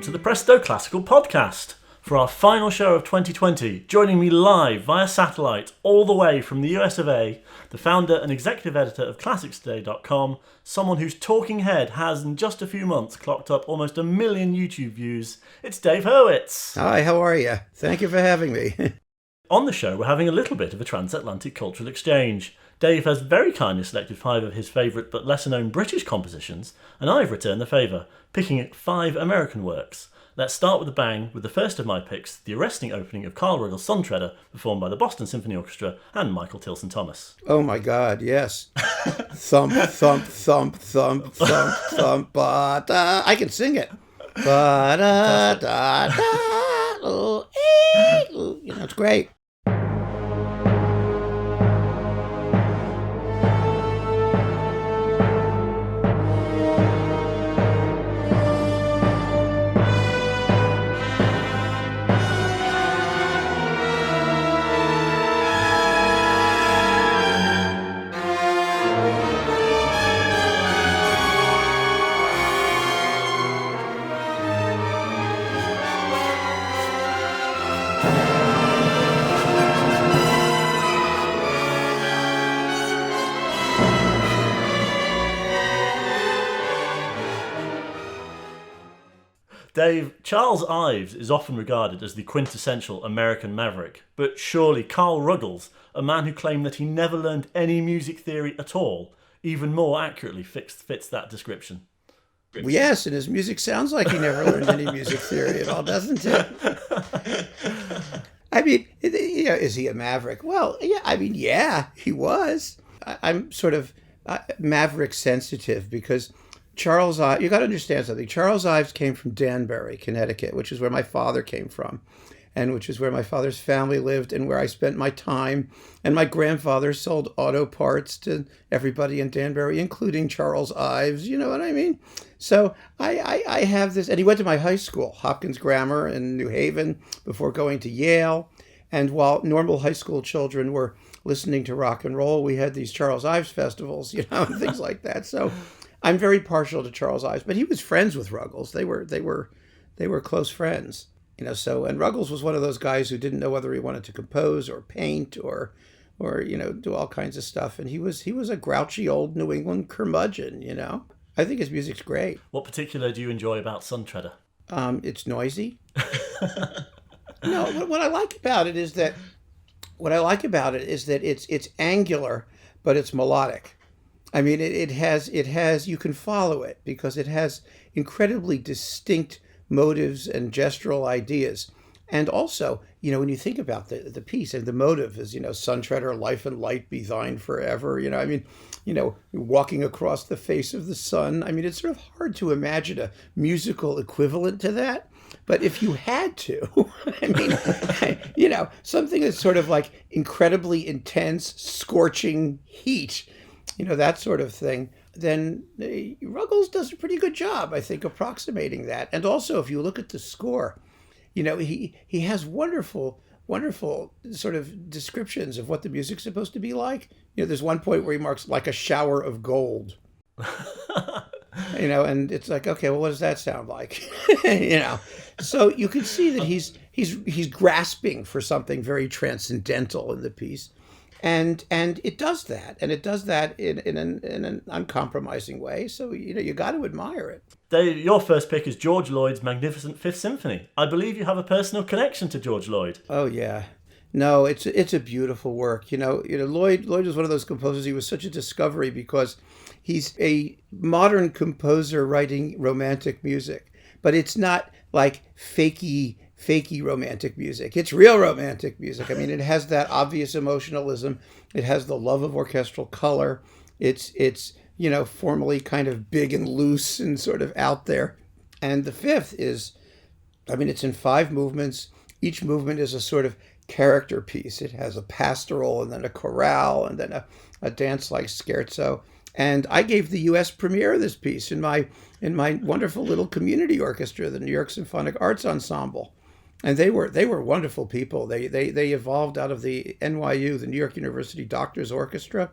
welcome to the Presto Classical Podcast. For our final show of 2020, joining me live via satellite all the way from the US of A, the founder and executive editor of ClassicsToday.com, someone whose talking head has in just a few months clocked up almost 1 million YouTube views, it's Dave Hurwitz. Hi, how are you? Thank you for having me. On the show, we're having a little bit of a transatlantic cultural exchange. Dave has very kindly selected 5 of his favourite but lesser-known British compositions, and I've returned the favour, picking 5 American works. Let's start with a bang with the first of my picks, the arresting opening of Carl Ruggles' Sun Treader, performed by the Boston Symphony Orchestra and Michael Tilson Thomas. Oh my God, yes. Thump, thump, thump, thump, thump, thump, ba-da. I can sing it. Ba-da-da-da, ooh, ooh. You know, it's great. Dave, Charles Ives is often regarded as the quintessential American maverick, but surely Carl Ruggles, a man who claimed that he never learned any music theory at all, even more accurately fits that description. Well, yes, and his music sounds like he never learned any music theory at all, doesn't it? I mean, is he a maverick? Well, yeah, he was. I'm sort of maverick sensitive because Charles Ives, you got to understand something. Charles Ives came from Danbury, Connecticut, which is where my father came from, and which is where my father's family lived and where I spent my time. And my grandfather sold auto parts to everybody in Danbury, including Charles Ives. You know what I mean? So I have this, and he went to my high school, Hopkins Grammar in New Haven, before going to Yale. And while normal high school children were listening to rock and roll, we had these Charles Ives festivals, and things like that. So I'm very partial to Charles Ives, but he was friends with Ruggles. They were close friends, So, and Ruggles was one of those guys who didn't know whether he wanted to compose or paint or do all kinds of stuff. And he was a grouchy old New England curmudgeon. I think his music's great. What particular do you enjoy about Sun Treader? It's noisy. No, what I like about it is that it's angular, but it's melodic. I mean, it has, you can follow it because it has incredibly distinct motives and gestural ideas. And also, when you think about the piece, and the motive is, Sun Treader, life and light be thine forever. Walking across the face of the sun. I mean, it's sort of hard to imagine a musical equivalent to that. But if you had to, something that's sort of like incredibly intense, scorching heat, that sort of thing, then Ruggles does a pretty good job, I think, approximating that. And also, if you look at the score, he has wonderful sort of descriptions of what the music's supposed to be like. There's one point where he marks like a shower of gold. And it's like, okay, well, what does that sound like? So you can see that he's grasping for something very transcendental in the piece. And it does that, in an uncompromising way. So you got to admire it. Dave, your first pick is George Lloyd's magnificent Fifth Symphony. I believe you have a personal connection to George Lloyd. Oh yeah, no, it's a beautiful work. Lloyd was one of those composers. He was such a discovery because he's a modern composer writing romantic music, but it's not like fakey romantic music. It's real romantic music. I mean, it has that obvious emotionalism. It has the love of orchestral color. It's formally kind of big and loose and sort of out there. And the fifth is, it's in 5 movements. Each movement is a sort of character piece. It has a pastoral and then a chorale and then a dance-like scherzo. And I gave the U.S. premiere of this piece in my wonderful little community orchestra, the New York Symphonic Arts Ensemble. And they were wonderful people. They evolved out of the NYU, the New York University Doctors Orchestra.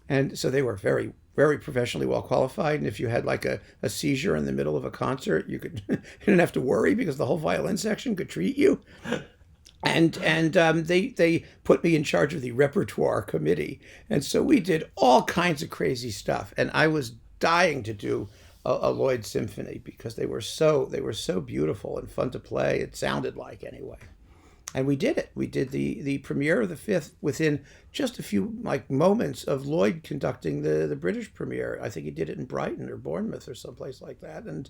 And so they were very, very professionally well qualified. And if you had like a seizure in the middle of a concert, you didn't have to worry because the whole violin section could treat you. And they put me in charge of the repertoire committee. And so we did all kinds of crazy stuff. And I was dying to do a Lloyd symphony because they were so beautiful and fun to play. It sounded like, anyway. And we did it. We did the premiere of the Fifth within just a few moments of Lloyd conducting the British premiere. I think he did it in Brighton or Bournemouth or someplace like that. And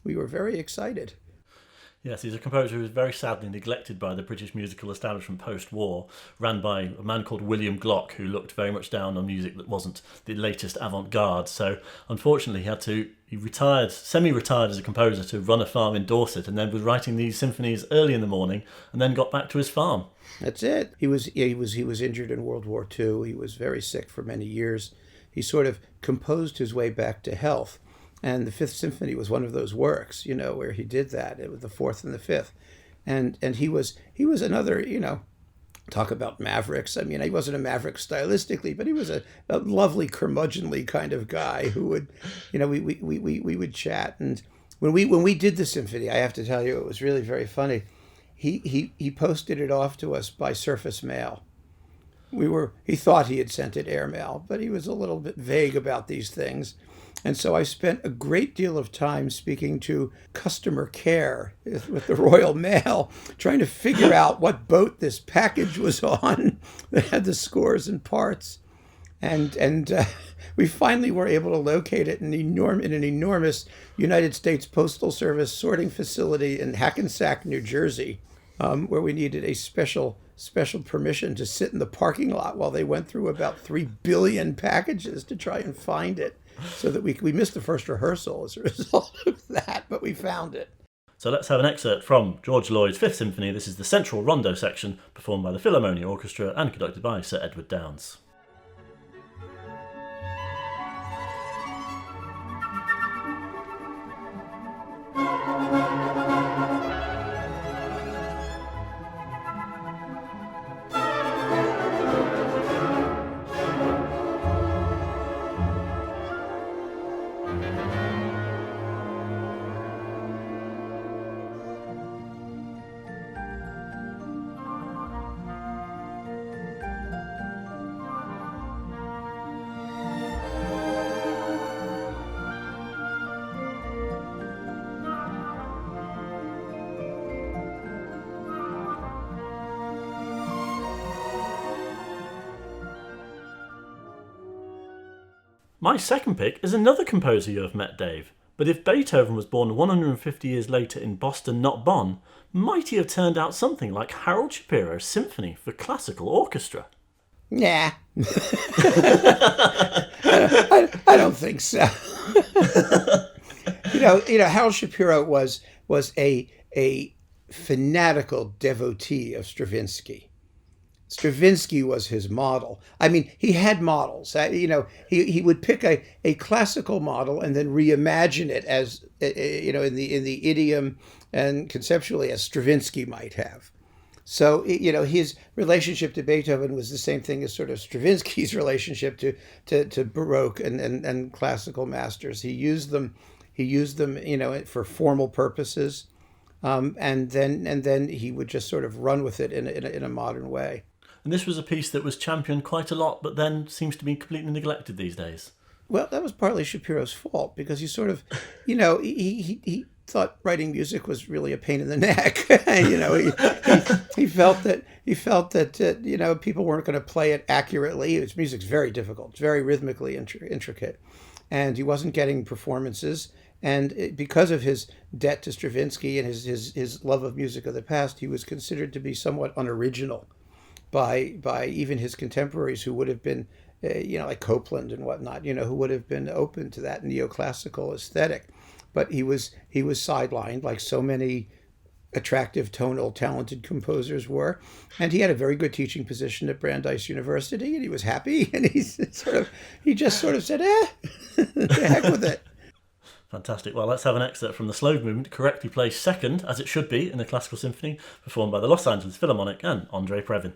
we were very excited. Yes, he's a composer who was very sadly neglected by the British musical establishment post-war, ran by a man called William Glock, who looked very much down on music that wasn't the latest avant-garde. So unfortunately he retired, semi-retired as a composer to run a farm in Dorset, and then was writing these symphonies early in the morning and then got back to his farm. That's it. He was injured in World War II. He was very sick for many years. He sort of composed his way back to health. And the Fifth Symphony was one of those works, where he did that. It was the fourth and the fifth. And he was another, talk about mavericks. I mean, he wasn't a maverick stylistically, but he was a lovely curmudgeonly kind of guy who would, we would chat. And when we did the symphony, I have to tell you, it was really very funny. He posted it off to us by surface mail. He thought he had sent it airmail, but he was a little bit vague about these things. And so I spent a great deal of time speaking to customer care with the Royal Mail, trying to figure out what boat this package was on that had the scores and parts. And we finally were able to locate it in an enormous United States Postal Service sorting facility in Hackensack, New Jersey, where we needed a special permission to sit in the parking lot while they went through about 3 billion packages to try and find it. So that we missed the first rehearsal as a result of that, but we found it. So let's have an excerpt from George Lloyd's Fifth Symphony. This is the central rondo section, performed by the Philharmonia Orchestra and conducted by Sir Edward Downes. My second pick is another composer you have met, Dave. But if Beethoven was born 150 years later in Boston, not Bonn, might he have turned out something like Harold Shapiro's Symphony for Classical Orchestra? Nah. I don't think so. Harold Shapiro was a fanatical devotee of Stravinsky. Stravinsky was his model. I mean, he had models. He would pick a classical model and then reimagine it as in the idiom and conceptually as Stravinsky might have. So his relationship to Beethoven was the same thing as sort of Stravinsky's relationship to Baroque and classical masters. He used them for formal purposes, and then he would just sort of run with it in a modern way. And this was a piece that was championed quite a lot, but then seems to be completely neglected these days. Well, that was partly Shapiro's fault, because he sort of, he thought writing music was really a pain in the neck. He felt that people weren't going to play it accurately. His music's very difficult. It's very rhythmically intricate, and he wasn't getting performances. And because of his debt to Stravinsky and his love of music of the past, he was considered to be somewhat unoriginal by even his contemporaries, who would have been, like Copland and whatnot, who would have been open to that neoclassical aesthetic. But he was sidelined, like so many attractive, tonal, talented composers were. And he had a very good teaching position at Brandeis University, and he was happy. And he just sort of said, the heck with it. Fantastic. Well, let's have an excerpt from the Slogue movement, correctly placed second, as it should be, in the Classical Symphony, performed by the Los Angeles Philharmonic and Andrei Previn.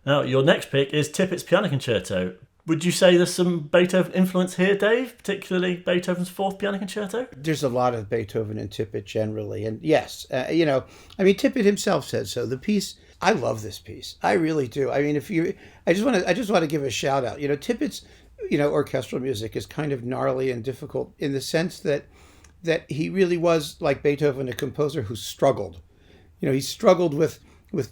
Now, your next pick is Tippett's Piano Concerto. Would you say there's some Beethoven influence here, Dave? Particularly Beethoven's Fourth Piano Concerto? There's a lot of Beethoven in Tippett generally. And yes, Tippett himself said so. The piece, I love this piece. I really do. I mean, I just want to give a shout out. Tippett's, orchestral music is kind of gnarly and difficult in the sense that he really was, like Beethoven, a composer who struggled. He struggled with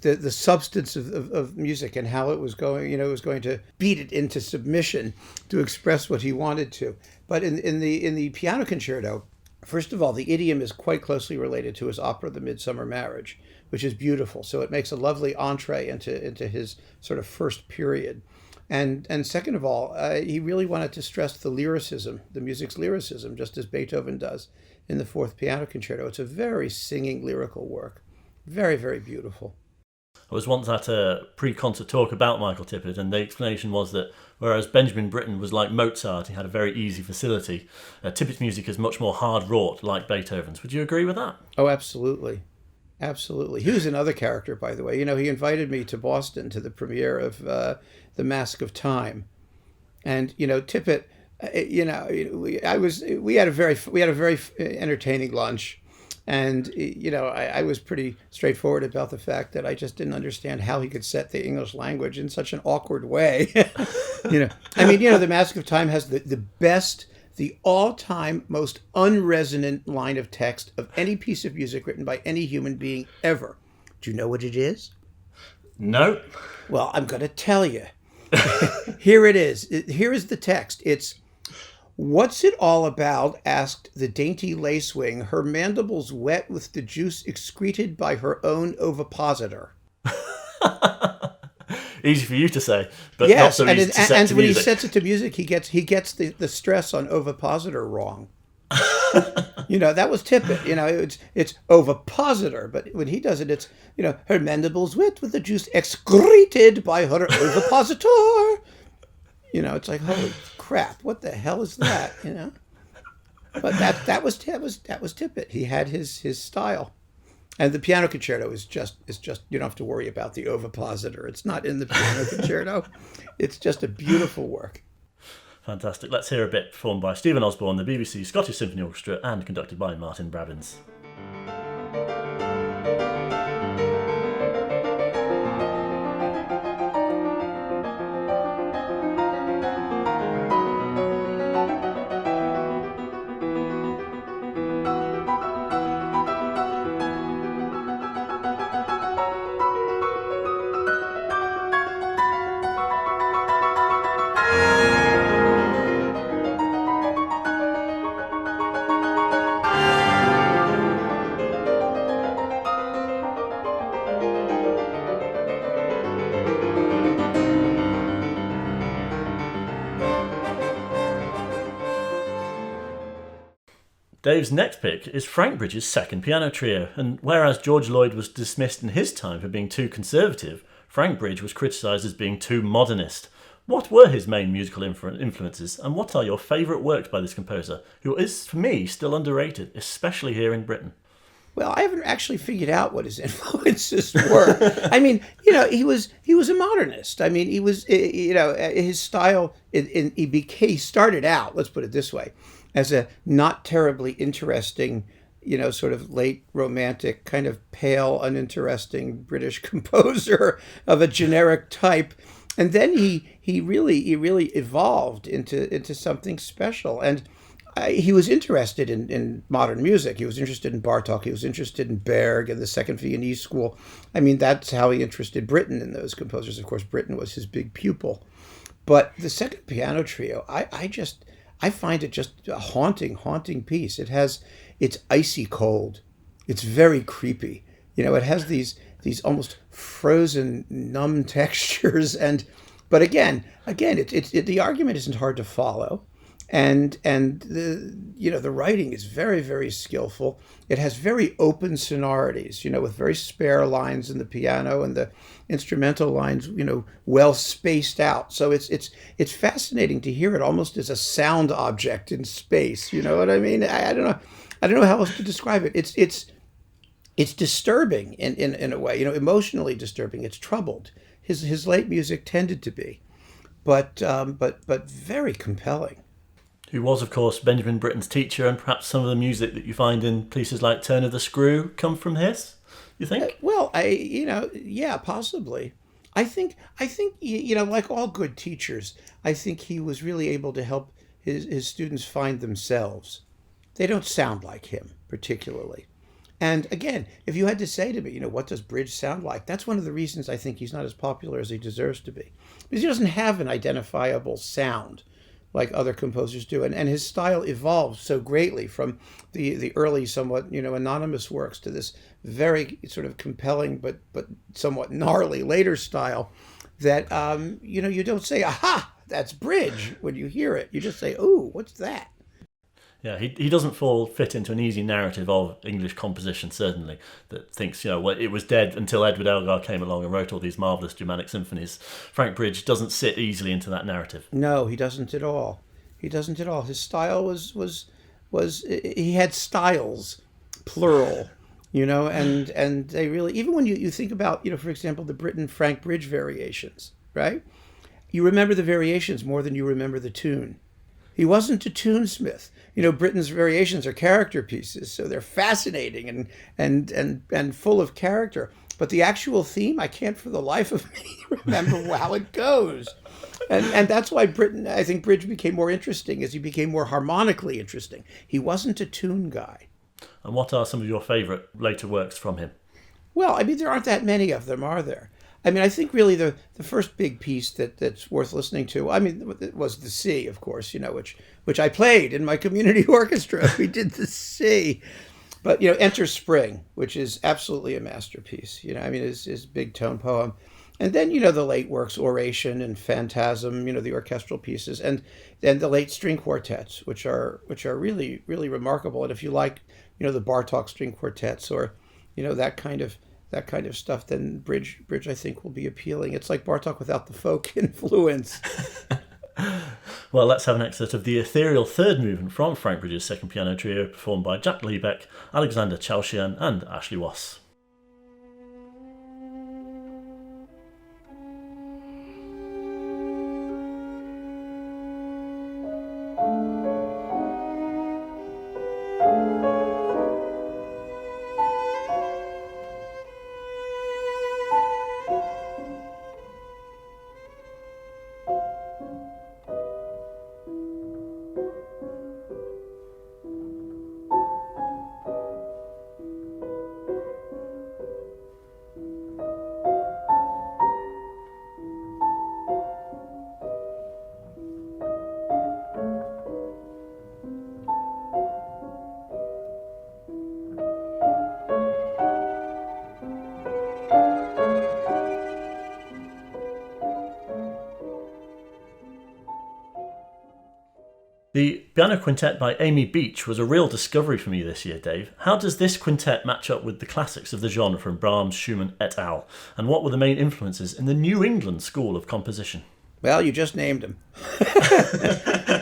the substance of music and how it was going, it was going to beat it into submission to express what he wanted to. But in the piano concerto, first of all, the idiom is quite closely related to his opera, The Midsummer Marriage, which is beautiful. So it makes a lovely entree into his sort of first period. And second of all, he really wanted to stress the lyricism, the music's lyricism, just as Beethoven does in the Fourth Piano Concerto. It's a very singing, lyrical work. Very, very beautiful. I was once at a pre-concert talk about Michael Tippett, and the explanation was that whereas Benjamin Britten was like Mozart, he had a very easy facility, Tippett's music is much more hard-wrought, like Beethoven's. Would you agree with that? Oh, absolutely. Absolutely. He was another character, by the way. He invited me to Boston to the premiere of The Mask of Time. And, Tippett, we had a very entertaining lunch. And, I was pretty straightforward about the fact that I just didn't understand how he could set the English language in such an awkward way. The Mask of Time has the all-time most unresonant line of text of any piece of music written by any human being ever. Do you know what it is? No. Well, I'm going to tell you. Here it is. Here is the text. It's, "What's it all about?" asked the dainty lacewing, her mandibles wet with the juice excreted by her own ovipositor. Easy for you to say, but yes, not so easy to set and to when music. he sets it to music, he gets the stress on ovipositor wrong. That was Tippett. It's ovipositor, but when he does it, it's her mandibles wet with the juice excreted by her ovipositor. It's like, holy crap, what the hell is that? But that was Tippett. He had his style. And the piano concerto is just you don't have to worry about the ovipositor. It's not in the piano concerto. It's just a beautiful work. Fantastic. Let's hear a bit performed by Stephen Osborne, the BBC Scottish Symphony Orchestra, and conducted by Martin Brabbins. Dave's next pick is Frank Bridges' second piano trio, and whereas George Lloyd was dismissed in his time for being too conservative, Frank Bridge was criticised as being too modernist. What were his main musical influences, and what are your favourite works by this composer, who is, for me, still underrated, especially here in Britain? Well, I haven't actually figured out what his influences were. I mean, he was a modernist. I mean, he was, his style. He started out, let's put it this way, as a not terribly interesting, sort of late romantic, kind of pale, uninteresting British composer of a generic type, and then he really evolved into something special. And he was interested in modern music. He was interested in Bartók. He was interested in Berg and the Second Viennese School. I mean, that's how he interested Britten in those composers. Of course, Britten was his big pupil. But the second piano trio, I find it just a haunting piece. It's icy cold. It's very creepy. It has these almost frozen, numb textures. But again, the argument isn't hard to follow. And the writing is very, very skillful. It has very open sonorities, with very spare lines in the piano and the instrumental lines, well spaced out. So it's fascinating to hear it almost as a sound object in space. You know what I mean? I don't know how else to describe it. It's disturbing in a way, emotionally disturbing. It's troubled. his late music tended to be, but very compelling. Who was, of course, Benjamin Britten's teacher, and perhaps some of the music that you find in pieces like Turn of the Screw come from his, you think? Well, yeah, possibly. I think, like all good teachers, I think he was really able to help his students find themselves. They don't sound like him, particularly. And again, if you had to say to me, what does Bridge sound like? That's one of the reasons I think he's not as popular as he deserves to be. Because he doesn't have an identifiable sound like other composers do. And his style evolved so greatly from the early, somewhat, anonymous works to this very sort of compelling but somewhat gnarly later style that, you don't say, aha, that's Bridge when you hear it. You just say, ooh, what's that? Yeah, he doesn't fit into an easy narrative of English composition, certainly, that thinks, it was dead until Edward Elgar came along and wrote all these marvellous Germanic symphonies. Frank Bridge doesn't sit easily into that narrative. No, he doesn't at all. He doesn't at all. His style was he had styles, plural, and they really, even when you think about, for example, the Britten Frank Bridge variations, right? You remember the variations more than you remember the tune. He wasn't a tunesmith. Britten's variations are character pieces, so they're fascinating and full of character. But the actual theme, I can't for the life of me remember how it goes. And that's why I think Bridge became more interesting, as he became more harmonically interesting. He wasn't a tune guy. And what are some of your favourite later works from him? Well, there aren't that many of them, are there? I think really the first big piece that's worth listening to, it was the Sea, of course, which I played in my community orchestra. We did the Sea. But, Enter Spring, which is absolutely a masterpiece, his big tone poem. And then, the late works, Oration and Phantasm, the orchestral pieces, and then the late string quartets, which are really, really remarkable. And if you like, the Bartók string quartets or, that kind of stuff, then Bridge I think will be appealing. It's like Bartók without the folk influence. Well, let's have an excerpt of the ethereal third movement from Frank Bridge's second piano trio, performed by Jack Liebeck, Alexander Chalchian and Ashley Wass. The piano quintet by Amy Beach was a real discovery for me this year, Dave. How does this quintet match up with the classics of the genre from Brahms, Schumann et al.? And what were the main influences in the New England school of composition? Well, you just named them.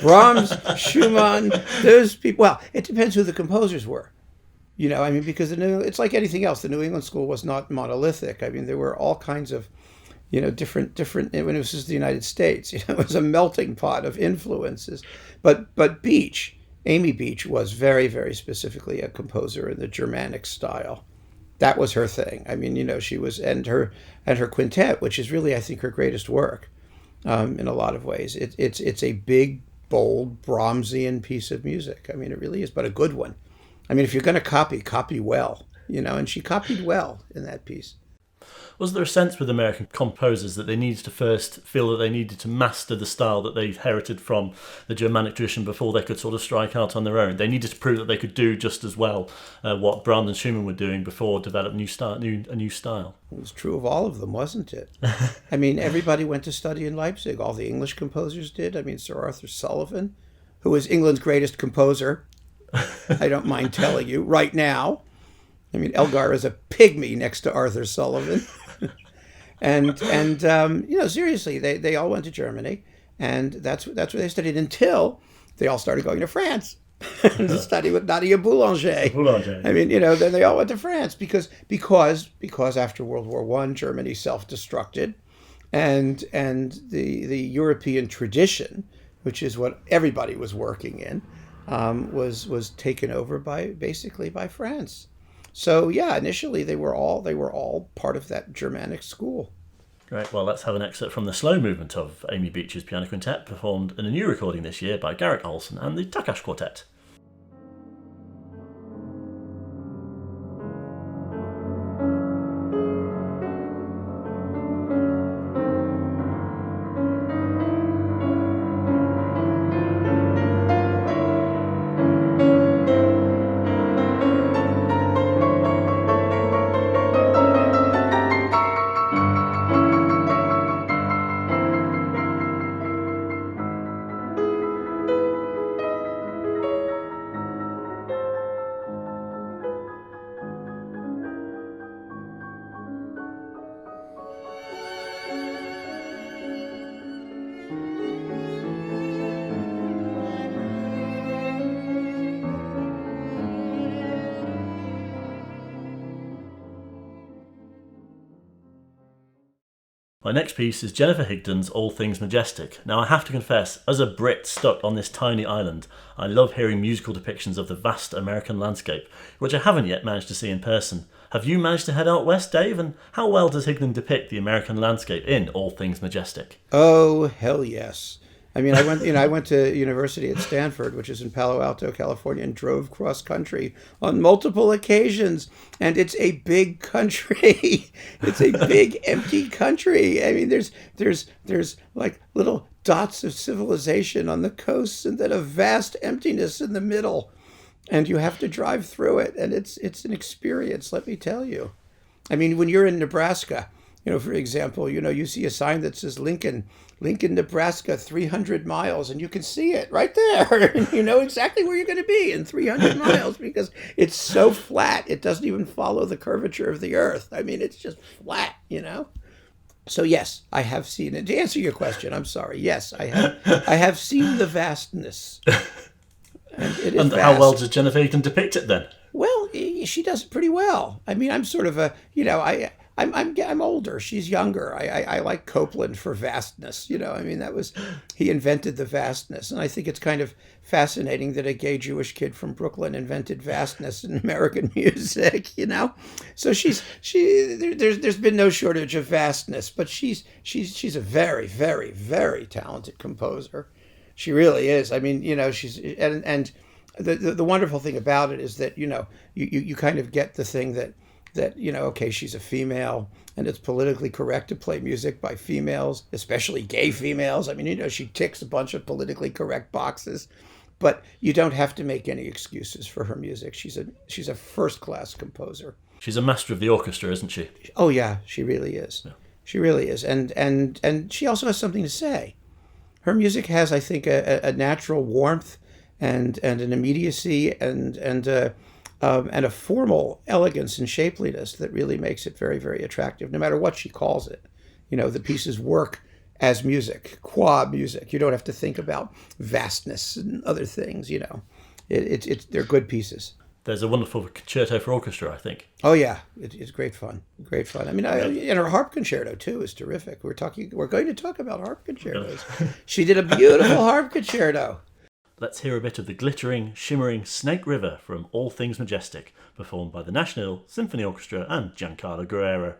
Brahms, Schumann, those people. Well, it depends who the composers were. Because it's like anything else. The New England school was not monolithic. There were all kinds of, different, when it was just the United States, it was a melting pot of influences. But Amy Beach was very, very specifically a composer in the Germanic style. That was her thing. She was, and her quintet, which is really, I think, her greatest work, in a lot of ways. It's a big, bold, Brahmsian piece of music. It really is, but a good one. If you're going to copy well, and she copied well in that piece. Was there a sense with American composers that they needed to first feel that they needed to master the style that they inherited from the Germanic tradition before they could sort of strike out on their own? They needed to prove that they could do just as well what Brahms and Schumann were doing before develop a new style. It was true of all of them, wasn't it? Everybody went to study in Leipzig. All the English composers did. Sir Arthur Sullivan, who is England's greatest composer, I don't mind telling you, right now. Elgar is a pygmy next to Arthur Sullivan. and seriously, they all went to Germany, and that's where they studied until they all started going to France to study with Nadia Boulanger. Then they all went to France because after World War I, Germany self-destructed. and the European tradition, which is what everybody was working in, was taken over basically by France. So yeah, initially they were all part of that Germanic school. Great. Well, let's have an excerpt from the slow movement of Amy Beach's piano quintet, performed in a new recording this year by Garrick Olson and the Takash Quartet. My next piece is Jennifer Higdon's All Things Majestic. Now, I have to confess, as a Brit stuck on this tiny island, I love hearing musical depictions of the vast American landscape, which I haven't yet managed to see in person. Have you managed to head out west, Dave? And how well does Higdon depict the American landscape in All Things Majestic? Oh, hell yes. I mean, I went to university at Stanford, which is in Palo Alto, California, and drove cross country on multiple occasions. And it's a big country. It's a big empty country. I mean, there's like little dots of civilization on the coasts, and then a vast emptiness in the middle. And you have to drive through it, and it's an experience, let me tell you. I mean, when you're in Nebraska, for example, you see a sign that says Lincoln, Nebraska, 300 miles, and you can see it right there. And you know exactly where you're going to be in 300 miles because it's so flat. It doesn't even follow the curvature of the earth. I mean, it's just flat, So yes, I have seen it. To answer your question, I'm sorry. Yes, I have seen the vastness. And it is and vast. How well does Jennifer Higdon depict it then? Well, she does it pretty well. I mean, I'm sort of I'm older. She's younger. I like Copeland for vastness. I mean, he invented the vastness, and I think it's kind of fascinating that a gay Jewish kid from Brooklyn invented vastness in American music. So there's been no shortage of vastness, but she's a very, very, very talented composer. She really is. I mean, she's and the wonderful thing about it is that you kind of get the thing that okay, she's a female and it's politically correct to play music by females, especially gay females. I mean, she ticks a bunch of politically correct boxes, but you don't have to make any excuses for her music. She's a first-class composer. She's a master of the orchestra, isn't she? Oh yeah, she really is. Yeah. She really is. And she also has something to say. Her music has, I think, a natural warmth and an immediacy and a formal elegance and shapeliness that really makes it very, very attractive, no matter what she calls it. The pieces work as music, qua music. You don't have to think about vastness and other things, they're good pieces. There's a wonderful concerto for orchestra, I think. Oh yeah, it's great fun. Great fun. I mean, and her harp concerto too is terrific. We're going to talk about harp concertos. She did a beautiful harp concerto. Let's hear a bit of the glittering, shimmering Snake River from All Things Majestic, performed by the National Symphony Orchestra and Giancarlo Guerrero.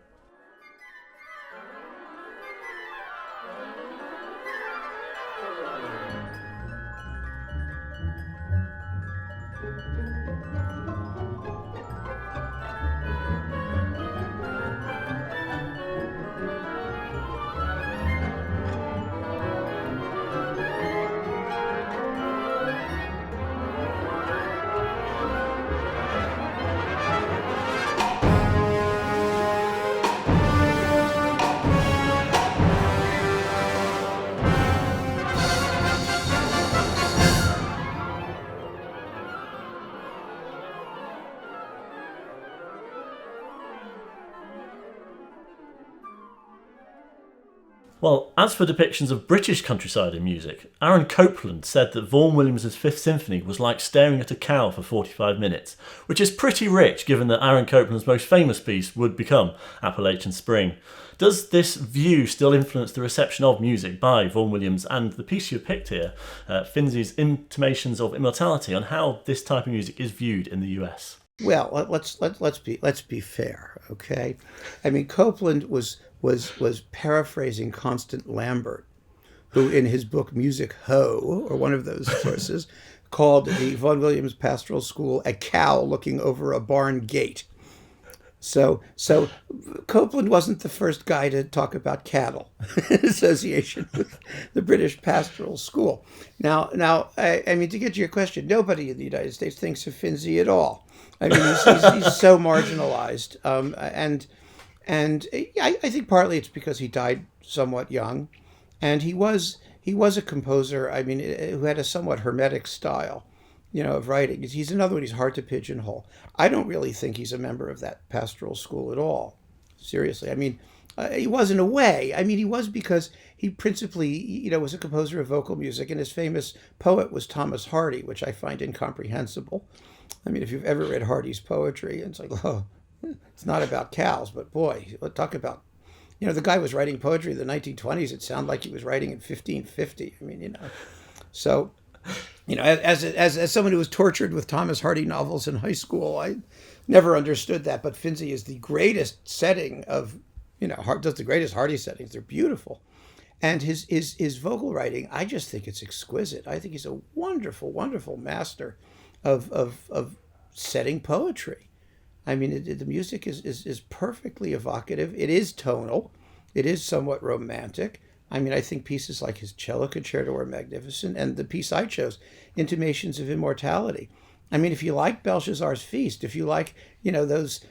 Well, as for depictions of British countryside in music, Aaron Copland said that Vaughan Williams' Fifth Symphony was like staring at a cow for 45 minutes, which is pretty rich given that Aaron Copland's most famous piece would become Appalachian Spring. Does this view still influence the reception of music by Vaughan Williams and the piece you picked here, Finzi's Intimations of Immortality, on how this type of music is viewed in the US? Well, let's be fair, okay? I mean, Copland was paraphrasing Constant Lambert, who in his book Music Ho, or one of those sources, called the Vaughan Williams Pastoral School a cow looking over a barn gate. So Copland wasn't the first guy to talk about cattle in association with the British Pastoral School. Now, I mean, to get to your question, nobody in the United States thinks of Finzi at all. I mean, he's so marginalized, and I think partly it's because he died somewhat young, and he was a composer, I mean, who had a somewhat hermetic style, of writing. He's another one. He's hard to pigeonhole. I don't really think he's a member of that pastoral school at all. Seriously, I mean, he was in a way. I mean, he was because he principally, was a composer of vocal music, and his famous poet was Thomas Hardy, which I find incomprehensible. I mean, if you've ever read Hardy's poetry, it's like, oh, it's not about cows, but boy, talk about, the guy was writing poetry in the 1920s. It sounded like he was writing in 1550. I mean, so, as someone who was tortured with Thomas Hardy novels in high school, I never understood that. But Finzi is the greatest setting of, does the greatest Hardy settings. They're beautiful. And his vocal writing, I just think it's exquisite. I think he's a wonderful, wonderful master of setting poetry. I mean, the music is perfectly evocative. It is tonal. It is somewhat romantic. I mean, I think pieces like his cello concerto are magnificent, and the piece I chose, Intimations of Immortality. I mean, if you like Belshazzar's Feast, if you like, those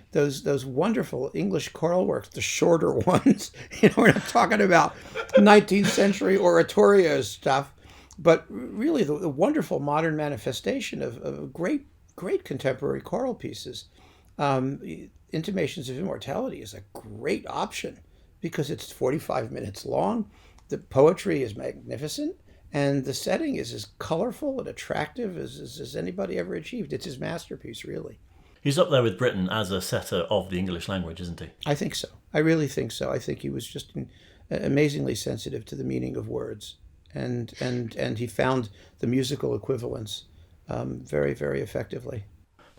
wonderful English choral works, the shorter ones, we're not talking about 19th century oratorio stuff, but really the wonderful modern manifestation of great contemporary choral pieces. Intimations of Immortality is a great option because it's 45 minutes long. The poetry is magnificent, and the setting is as colorful and attractive as anybody ever achieved. It's his masterpiece, really. He's up there with Britain as a setter of the English language, isn't he? I think so. I really think so. I think he was just amazingly sensitive to the meaning of words, and he found the musical equivalents very, very effectively.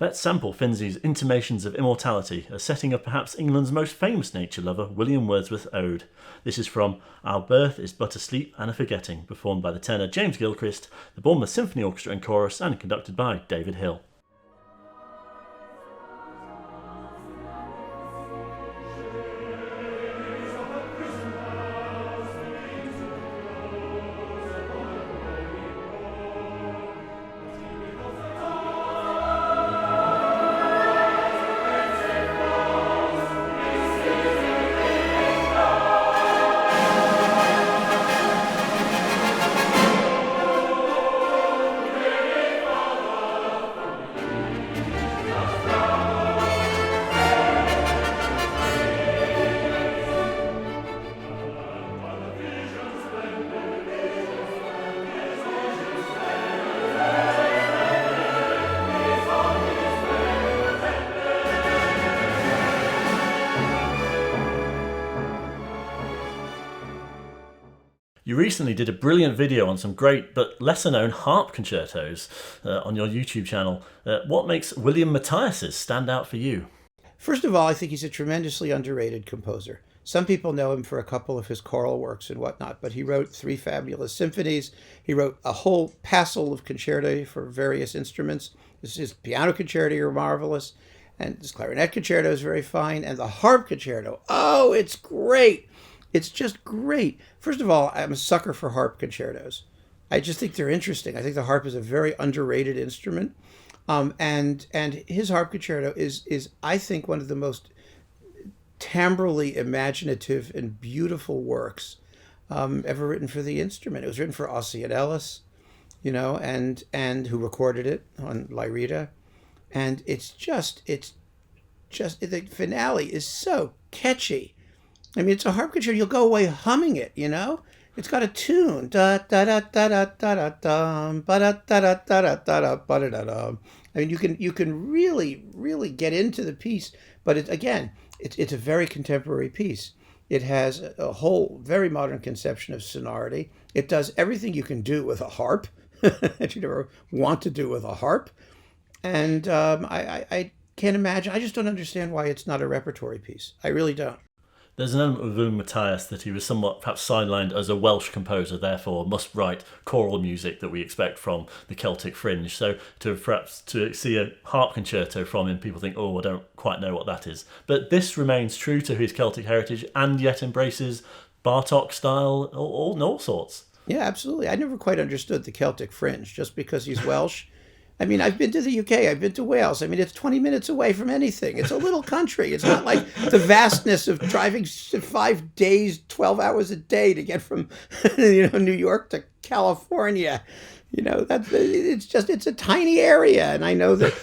Let's sample Finzi's Intimations of Immortality, a setting of perhaps England's most famous nature lover, William Wordsworth's ode. This is from Our Birth is But a Sleep and a Forgetting, performed by the tenor James Gilchrist, the Bournemouth Symphony Orchestra and Chorus, and conducted by David Hill. You recently did a brilliant video on some great but lesser known harp concertos on your YouTube channel. What makes William Matthias's stand out for you? First of all, I think he's a tremendously underrated composer. Some people know him for a couple of his choral works and whatnot, but he wrote 3 fabulous symphonies. He wrote a whole passel of concerti for various instruments. His piano concerti are marvelous, and his clarinet concerto is very fine, and the harp concerto, oh, it's great. It's just great. First of all, I'm a sucker for harp concertos. I just think they're interesting. I think the harp is a very underrated instrument. And his harp concerto is I think one of the most timbrally imaginative and beautiful works ever written for the instrument. It was written for Ossian Ellis, and who recorded it on Lyrita. And it's just the finale is so catchy. I mean, it's a harp concerto. You'll go away humming it, you know? It's got a tune. Da da da da da da da dum, ba da da da da da da da ba da da dum. I mean, you can really get into the piece, but it's a very contemporary piece. It has a whole very modern conception of sonority. It does everything you can do with a harp that you'd ever want to do with a harp. And I can't imagine. I just don't understand why it's not a repertory piece. I really don't. There's an element with William Matthias that he was somewhat perhaps sidelined as a Welsh composer, therefore must write choral music that we expect from the Celtic fringe. So to see a harp concerto from him, people think, oh, I don't quite know what that is. But this remains true to his Celtic heritage and yet embraces Bartok style, all sorts. Yeah, absolutely. I never quite understood the Celtic fringe, just because he's Welsh. I mean, I've been to the UK, I've been to Wales. I mean, it's 20 minutes away from anything. It's a little country. It's not like the vastness of driving 5 days, 12 hours a day to get from, New York to California. It's a tiny area. And I know that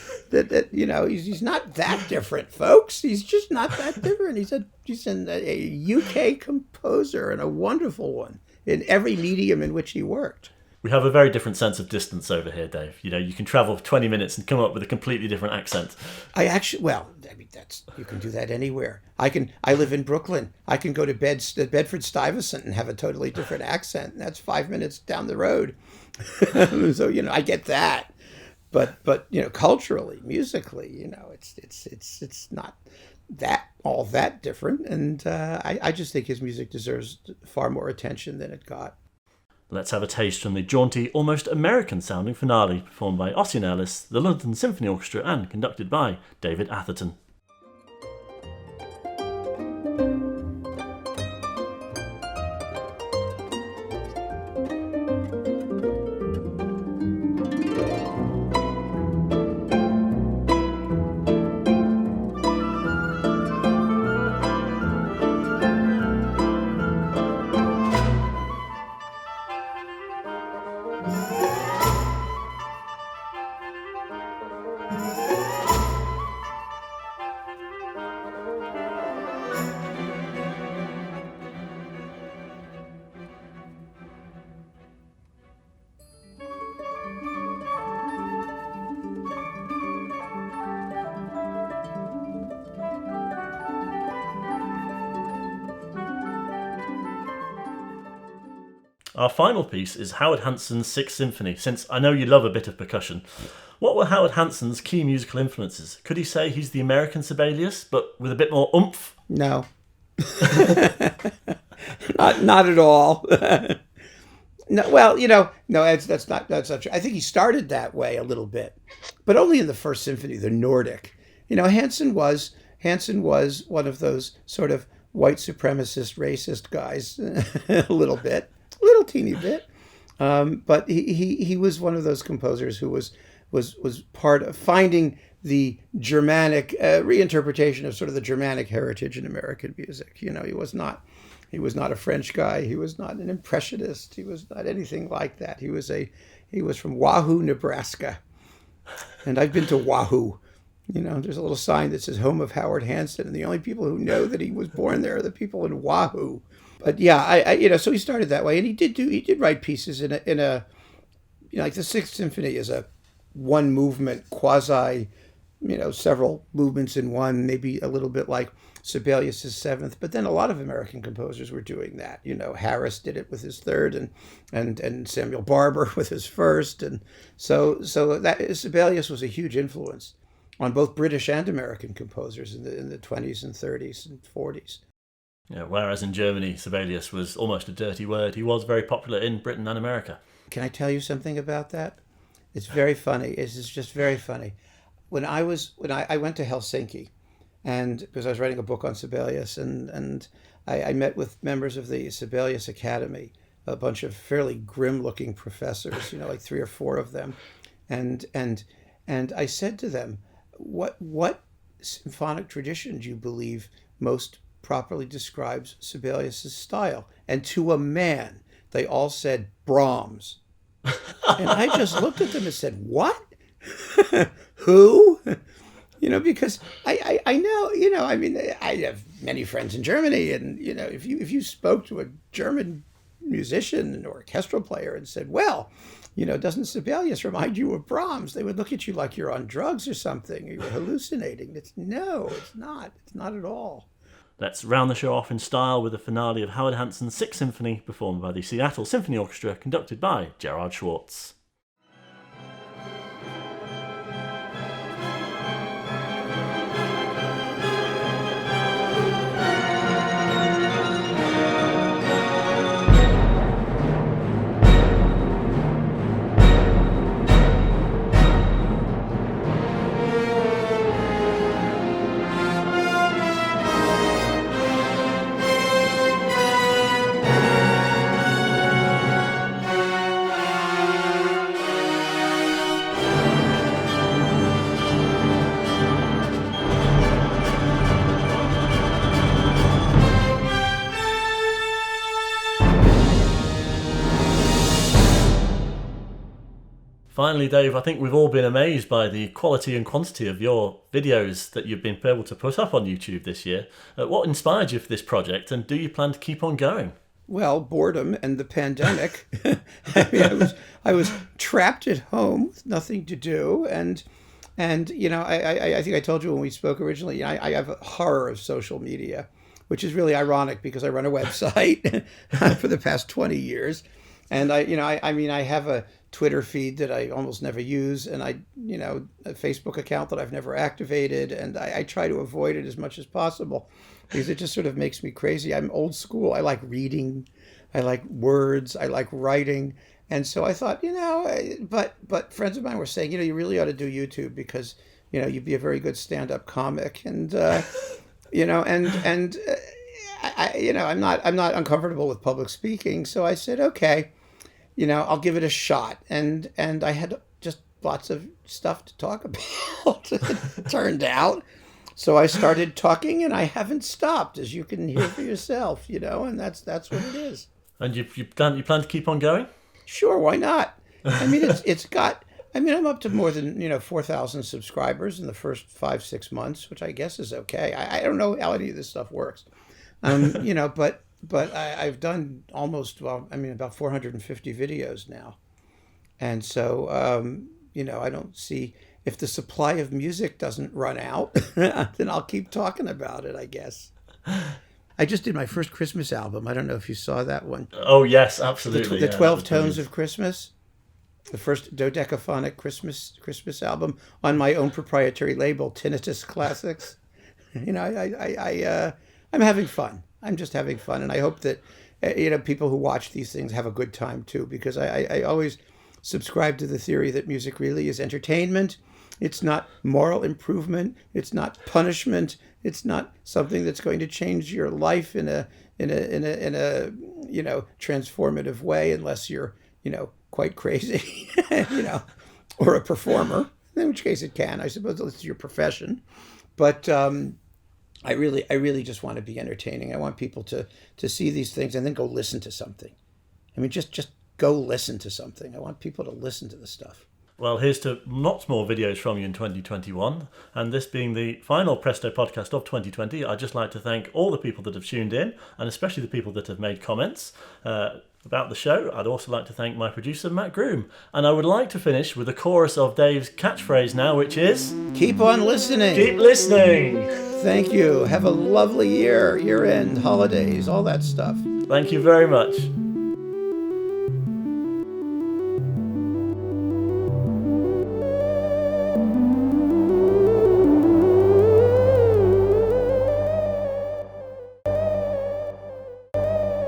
he's not that different, folks. He's just not that different. He's a UK composer, and a wonderful one in every medium in which he worked. We have a very different sense of distance over here, Dave. You can travel for 20 minutes and come up with a completely different accent. You can do that anywhere. I live in Brooklyn. I can go to Bedford-Stuyvesant and have a totally different accent. And that's 5 minutes down the road. So, I get that. But culturally, musically, it's not all that different. And I just think his music deserves far more attention than it got. Let's have a taste from the jaunty, almost American-sounding finale performed by Ossian Ellis, the London Symphony Orchestra, and conducted by David Atherton. Our final piece is Howard Hanson's Sixth Symphony. Since I know you love a bit of percussion, what were Howard Hanson's key musical influences? Could he say he's the American Sibelius, but with a bit more oomph? No. not at all. No, well, no, that's not true. I think he started that way a little bit, but only in the First Symphony, the Nordic. Hanson was one of those sort of white supremacist, racist guys, a little teeny bit. But he was one of those composers who was part of finding the Germanic reinterpretation of sort of the Germanic heritage in American music. He was not a French guy. He was not an impressionist. He was not anything like that. He was from Wahoo, Nebraska, and I've been to Wahoo. There's a little sign that says "Home of Howard Hanson," and the only people who know that he was born there are the people in Wahoo. But yeah, so he started that way, and he did write pieces in a like the Sixth Symphony is a one movement quasi, several movements in one, maybe a little bit like Sibelius's Seventh. But then a lot of American composers were doing that. Harris did it with his third, and Samuel Barber with his first, and so that Sibelius was a huge influence on both British and American composers in the 20s and 30s and 40s. Yeah, whereas in Germany, Sibelius was almost a dirty word. He was very popular in Britain and America. Can I tell you something about that? It's very funny. It's just very funny. When I went to Helsinki, and because I was writing a book on Sibelius, and I met with members of the Sibelius Academy, a bunch of fairly grim-looking professors, like 3 or 4 of them, and I said to them, what symphonic tradition do you believe most properly describes Sibelius's style? And to a man, they all said Brahms. And I just looked at them and said, what? Who? because I know, I mean, I have many friends in Germany, and, if you spoke to a German musician or orchestral player and said, well, doesn't Sibelius remind you of Brahms? They would look at you like you're on drugs or something. You were hallucinating. It's not. It's not at all. Let's round the show off in style with the finale of Howard Hanson's Sixth Symphony, performed by the Seattle Symphony Orchestra, conducted by Gerard Schwartz. Finally, Dave, I think we've all been amazed by the quality and quantity of your videos that you've been able to put up on YouTube this year. What inspired you for this project, and do you plan to keep on going? Well, boredom and the pandemic. I was trapped at home with nothing to do, and I think I told you when we spoke originally, I have a horror of social media, which is really ironic because I run a website for the past 20 years, and I have a Twitter feed that I almost never use, and a Facebook account that I've never activated, and I try to avoid it as much as possible because it just sort of makes me crazy. I'm old school. I like reading, I like words, I like writing, and so I thought, but friends of mine were saying, you really ought to do YouTube because you'd be a very good stand-up comic, and I'm not uncomfortable with public speaking, so I said, okay. I'll give it a shot. And I had just lots of stuff to talk about, it turned out. So I started talking, and I haven't stopped, as you can hear for yourself, and that's what it is. And you plan to keep on going? Sure, why not? I mean, I'm up to more than, 4,000 subscribers in the first 5-6 months, which I guess is okay. I don't know how any of this stuff works, But I've done about 450 videos now. And so, I don't see, if the supply of music doesn't run out, then I'll keep talking about it, I guess. I just did my first Christmas album. I don't know if you saw that one. Oh, yes, absolutely. The 12 Tones of Christmas. The first dodecaphonic Christmas album on my own proprietary label, Tinnitus Classics. I'm having fun. I'm just having fun, and I hope that people who watch these things have a good time too, because I always subscribe to the theory that music really is entertainment. It's not moral improvement. It's not punishment. It's not something that's going to change your life in a transformative way, unless you're quite crazy, or a performer. In which case it can. I suppose it's your profession, but. I really just want to be entertaining. I want people to see these things and then go listen to something. I mean, just go listen to something. I want people to listen to the stuff. Well, here's to lots more videos from you in 2021. And this being the final Presto podcast of 2020, I'd just like to thank all the people that have tuned in, and especially the people that have made comments about the show. I'd also like to thank my producer, Matt Groom. And I would like to finish with a chorus of Dave's catchphrase now, which is... Keep on listening. Keep listening. Thank you. Have a lovely year-end, holidays, all that stuff. Thank you very much.